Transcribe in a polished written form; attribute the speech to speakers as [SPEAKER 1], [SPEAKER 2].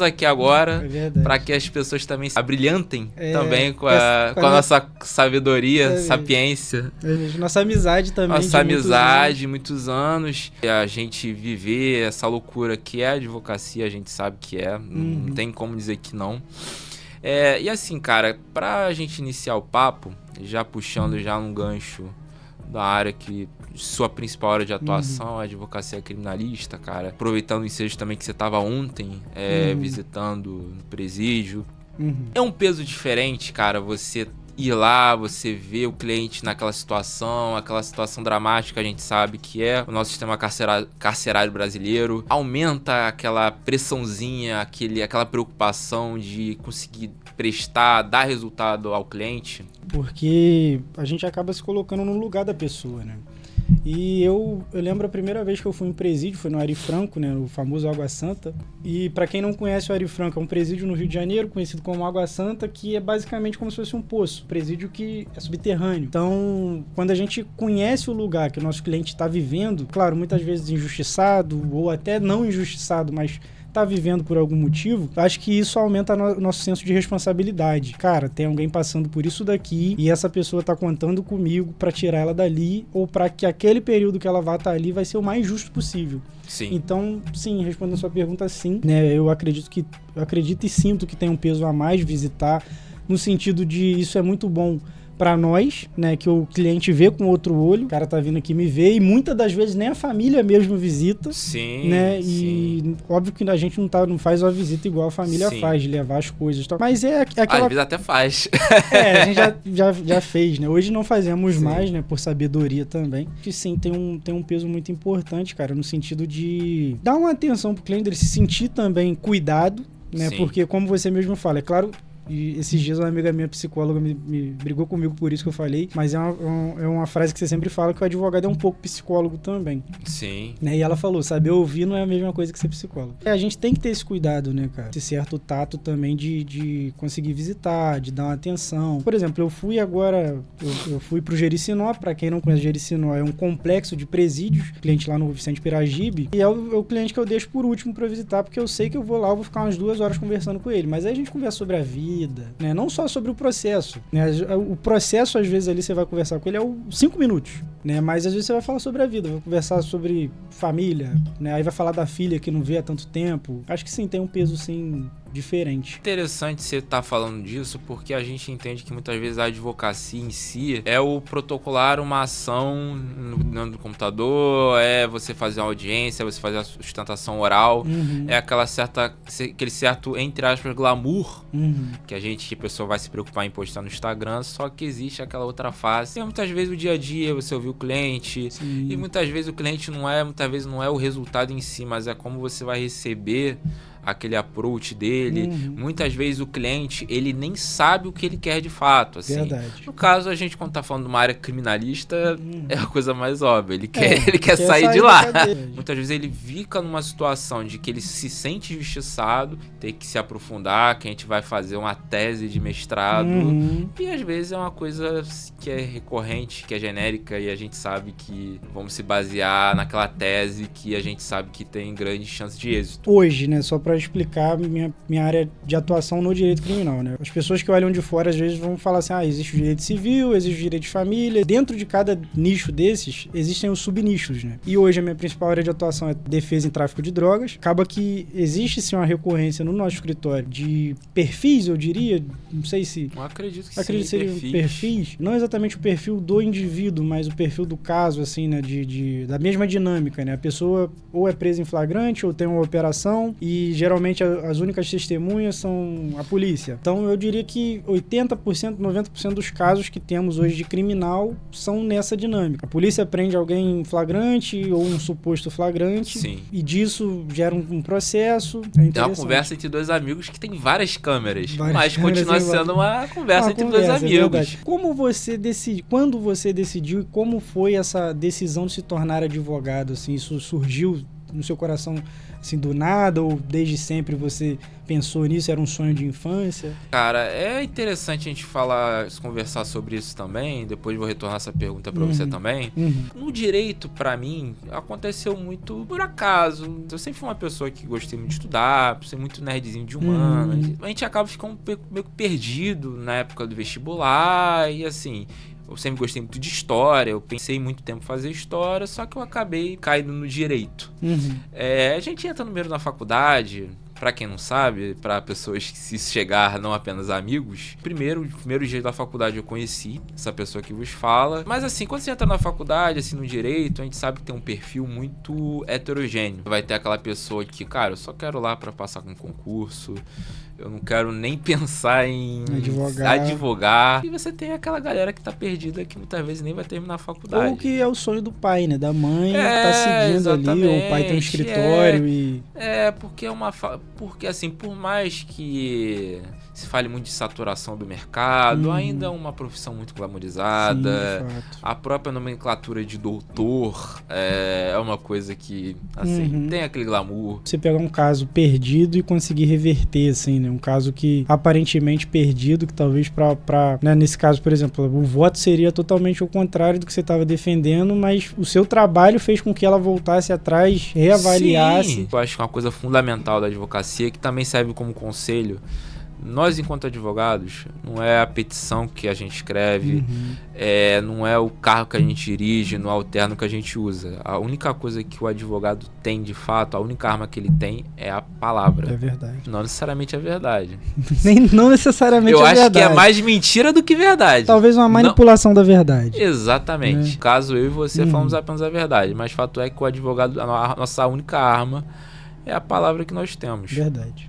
[SPEAKER 1] aqui agora para que as pessoas também abrilhantem também com a nossa sabedoria, sapiência.
[SPEAKER 2] Nossa amizade também.
[SPEAKER 1] Nossa amizade, muitos anos. A gente viver essa loucura que é a advocacia, a gente sabe que é. Não tem como dizer que não. E assim, cara, pra gente iniciar o papo, já puxando já um gancho da área que sua principal área de atuação, a advocacia criminalista, cara. Aproveitando o ensejo também que você estava ontem visitando no presídio. É um peso diferente, cara, você ir lá, você ver o cliente naquela situação, aquela situação dramática, a gente sabe que é o nosso sistema carcerário brasileiro. Aumenta aquela pressãozinha, aquela preocupação de conseguir prestar, dar resultado ao cliente.
[SPEAKER 2] Porque a gente acaba se colocando no lugar da pessoa, né? E eu lembro a primeira vez que eu fui em presídio, foi no Ari Franco, né, o famoso Água Santa. E para quem não conhece o Ari Franco, é um presídio no Rio de Janeiro, conhecido como Água Santa, que é basicamente como se fosse um poço, presídio que é subterrâneo. Então, quando a gente conhece o lugar que o nosso cliente está vivendo, claro, muitas vezes injustiçado, ou até não injustiçado, mas tá vivendo por algum motivo, acho que isso aumenta o nosso senso de responsabilidade. Cara, tem alguém passando por isso daqui e essa pessoa tá contando comigo pra tirar ela dali ou pra que aquele período que ela vai estar ali vai ser o mais justo possível.
[SPEAKER 1] Sim.
[SPEAKER 2] Então, sim, respondendo a sua pergunta, sim, né? Eu acredito e sinto que tem um peso a mais visitar, no sentido de isso é muito bom para nós, né, que o cliente vê com outro olho, o cara tá vindo aqui me ver, e muitas das vezes nem a família mesmo visita,
[SPEAKER 1] sim,
[SPEAKER 2] né,
[SPEAKER 1] sim.
[SPEAKER 2] E óbvio que a gente não faz uma visita igual a família faz, de levar as coisas e tal, mas é aquela...
[SPEAKER 1] Às vezes até faz.
[SPEAKER 2] A gente já fez, né, hoje não fazemos mais, né, por sabedoria também, que sim, tem um peso muito importante, cara, no sentido de dar uma atenção pro cliente, ele se sentir também cuidado, né, porque como você mesmo fala, é claro... E esses dias uma amiga minha, psicóloga, me brigou comigo por isso que eu falei, mas é uma frase que você sempre fala, que o advogado é um pouco psicólogo também.
[SPEAKER 1] Sim.
[SPEAKER 2] Né? E ela falou, saber ouvir não é a mesma coisa que ser psicólogo. A gente tem que ter esse cuidado, né, cara? Esse certo tato também de conseguir visitar, de dar uma atenção. Por exemplo, eu fui pro Jericinó, pra quem não conhece, Jericinó é um complexo de presídios, cliente lá no Vicente Piragibe, e é o cliente que eu deixo por último pra visitar, porque eu sei que eu vou lá, eu vou ficar umas 2 horas conversando com ele, mas aí a gente conversa sobre a vida, né? Não só sobre o processo, né? O processo, às vezes, ali você vai conversar com ele 5 minutos, né? Mas às vezes você vai falar sobre a vida, vai conversar sobre família, né? Aí vai falar da filha que não vê há tanto tempo. Acho que sim, tem um peso, sim, diferente.
[SPEAKER 1] Interessante você estar falando disso, porque a gente entende que muitas vezes a advocacia em si é o protocolar uma ação no computador, é você fazer uma audiência, você fazer a sustentação oral, é aquele certo, entre aspas, glamour, que a pessoa vai se preocupar em postar no Instagram, só que existe aquela outra face. E muitas vezes o dia a dia você ouviu o cliente, e muitas vezes o cliente muitas vezes não é o resultado em si, mas é como você vai receber aquele approach dele. Muitas vezes o cliente, ele nem sabe o que ele quer de fato, assim.
[SPEAKER 2] Verdade.
[SPEAKER 1] No caso, a gente, quando tá falando de uma área criminalista, é a coisa mais óbvia. Ele quer sair de lá. Muitas vezes ele fica numa situação de que ele se sente injustiçado, tem que se aprofundar, que a gente vai fazer uma tese de mestrado. E às vezes é uma coisa que é recorrente, que é genérica, e a gente sabe que vamos se basear naquela tese que a gente sabe que tem grande chance de êxito.
[SPEAKER 2] Hoje, né, só pra explicar minha área de atuação no direito criminal, né? As pessoas que olham de fora às vezes vão falar assim, existe o direito civil, existe o direito de família. Dentro de cada nicho desses, existem os subnichos, né? E hoje a minha principal área de atuação é defesa em tráfico de drogas. Acaba que existe sim uma recorrência no nosso escritório de perfis, eu diria, não sei se...
[SPEAKER 1] Eu acredito que
[SPEAKER 2] acredito
[SPEAKER 1] sim,
[SPEAKER 2] que perfis. Não exatamente o perfil do indivíduo, mas o perfil do caso, assim, né? Da mesma dinâmica, né? A pessoa ou é presa em flagrante ou tem uma operação e geralmente as únicas testemunhas são a polícia. Então eu diria que 80%, 90% dos casos que temos hoje de criminal são nessa dinâmica. A polícia prende alguém em flagrante ou um suposto flagrante.
[SPEAKER 1] Sim.
[SPEAKER 2] E disso gera um processo.
[SPEAKER 1] É uma conversa entre 2 amigos que tem várias câmeras, mas continua sendo uma conversa entre 2 amigos.
[SPEAKER 2] Quando você decidiu e como foi essa decisão de se tornar advogado? Assim, isso surgiu no seu coração, assim, do nada? Ou desde sempre você pensou nisso? Era um sonho de infância?
[SPEAKER 1] Cara, é interessante a gente conversar sobre isso também. Depois vou retornar essa pergunta pra você também. No direito, pra mim, aconteceu muito por acaso. Eu sempre fui uma pessoa que gostei muito de estudar, ser muito nerdzinho de humanas. A gente acaba ficando meio perdido na época do vestibular e assim... Eu sempre gostei muito de história, eu pensei muito tempo em fazer história, só que eu acabei caindo no direito. A gente entra no meio da faculdade, pra quem não sabe, pra pessoas que se chegar não apenas amigos. Primeiro dia da faculdade eu conheci essa pessoa que vos fala. Mas assim, quando você entra na faculdade, assim, no direito, a gente sabe que tem um perfil muito heterogêneo. Vai ter aquela pessoa que, cara, eu só quero lá pra passar com um concurso. Eu não quero nem pensar em advogar. E você tem aquela galera que tá perdida que muitas vezes nem vai terminar a faculdade.
[SPEAKER 2] Ou que é o sonho do pai, né? Da mãe que tá seguindo ali, ou o pai tem um escritório e...
[SPEAKER 1] Porque é uma... Porque assim, por mais que se fale muito de saturação do mercado, ainda é uma profissão muito glamorizada.
[SPEAKER 2] Sim, de fato.
[SPEAKER 1] A própria nomenclatura de doutor é uma coisa que, assim, tem aquele glamour.
[SPEAKER 2] Você pegar um caso perdido e conseguir reverter, assim, né? Um caso que aparentemente perdido, que talvez né? Nesse caso, por exemplo, o voto seria totalmente o contrário do que você estava defendendo, mas o seu trabalho fez com que ela voltasse atrás, reavaliasse.
[SPEAKER 1] Sim. Eu acho que uma coisa fundamental da advocacia, que também serve como conselho, nós, enquanto advogados, não é a petição que a gente escreve, não é o carro que a gente dirige, não é o terno que a gente usa. A única coisa que o advogado tem, de fato, a única arma que ele tem é a palavra.
[SPEAKER 2] É verdade.
[SPEAKER 1] Não necessariamente é verdade.
[SPEAKER 2] Não necessariamente
[SPEAKER 1] é verdade. Eu acho que é
[SPEAKER 2] verdade.
[SPEAKER 1] mais mentira do que verdade.
[SPEAKER 2] Talvez uma manipulação da verdade.
[SPEAKER 1] Exatamente. Caso eu e você falamos apenas a verdade, mas fato é que o advogado, a nossa única arma é a palavra que nós temos.
[SPEAKER 2] Verdade.